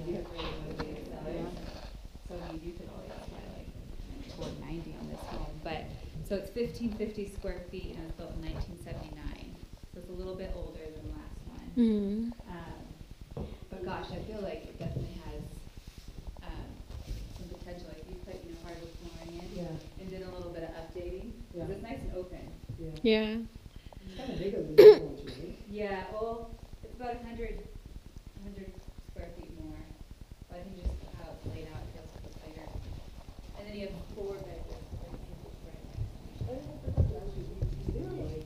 You have really motivated sellers. So I mean, you could always try like 490 on this home, but so it's 1550 square feet and it was built in 1979. So it's a little bit older than the last one. Mm. But gosh, I feel like it definitely has some potential. Like you put, hardwood flooring in and did a little bit of updating. Yeah. It's nice and open. Yeah. It's kind of bigger than the other one, too, right? Yeah, well, it's about 100 square feet more. But I think just how it's laid out, it feels a bit bigger. And then you have 4 bedrooms. Is there like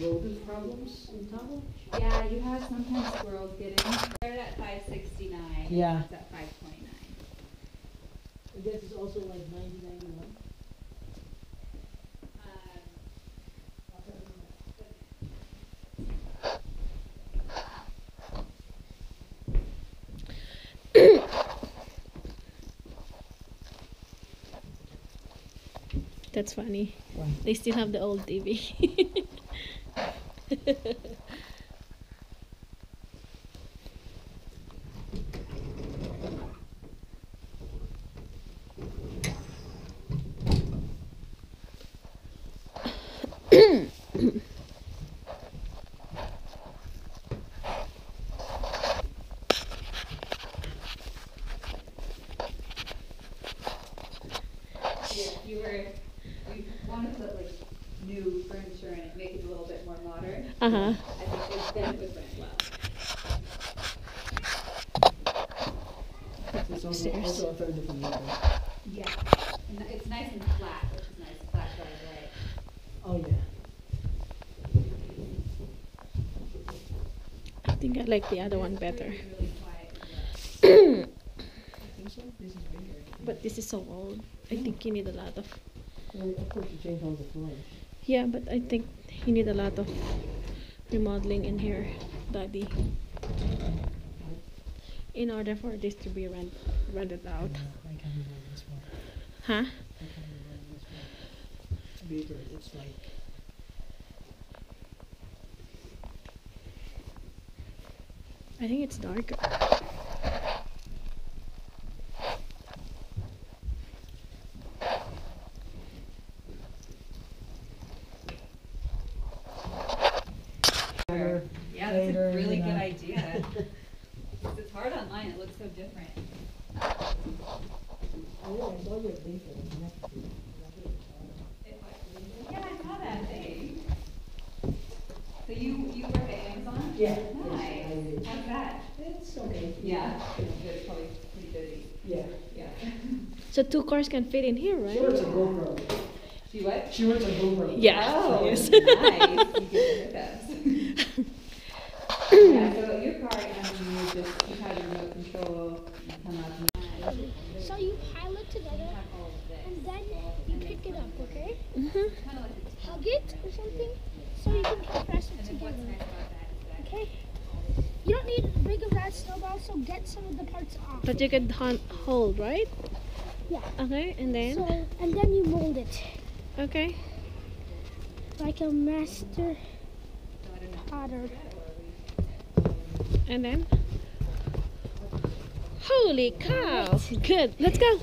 rodent problems in town? Yeah, you have sometimes squirrels get in. They're at 569. Yeah. It's at 529. And this is also like 1991. That's funny. Why? They still have the old TV. You want to put like new furniture in it, make it a little bit more modern. Uh-huh. I think then it would rent well. It's Upstairs. also a very different neighborhood. Yeah, and it's nice and flat, which is nice. Flat driveway. Oh, yeah. I think I like the other one better. Really quiet. as well. I think so. This is bigger. But this is so old. I think you need a lot of... Well, of course, you change all the floors. Yeah, but I think you need a lot of remodeling in here, Daddy. In order for this to be rented out. I can't remember this one. Huh? I can't remember this one. It's bigger. It's like... I think it's darker. Yeah, that's Later, a really you good know. idea. It's hard online, it looks so different. Oh, yeah, I saw your link for the next one. Yeah, I saw that thing. So you work at Amazon? Yeah. Nice. Yes, I do. How's that? It's okay. Yeah, it's probably pretty busy. Yeah. Yeah. So 2 cars can fit in here, She works right? at GoPro. She what? She works at GoPro. Yeah. Oh, Yes. nice. You get the hookups. Yeah, so your car, you have a remote control, you come up and So you pile it together and then you pick it up, okay? Mm-hmm. Hug it or something so you can press it together. Okay? You don't need big of that snowball, so get some of the parts off. But you could hold, right? Yeah. Okay, and then? So and then you mold it Okay. like a master potter. And then? Holy cow! Good. Let's go.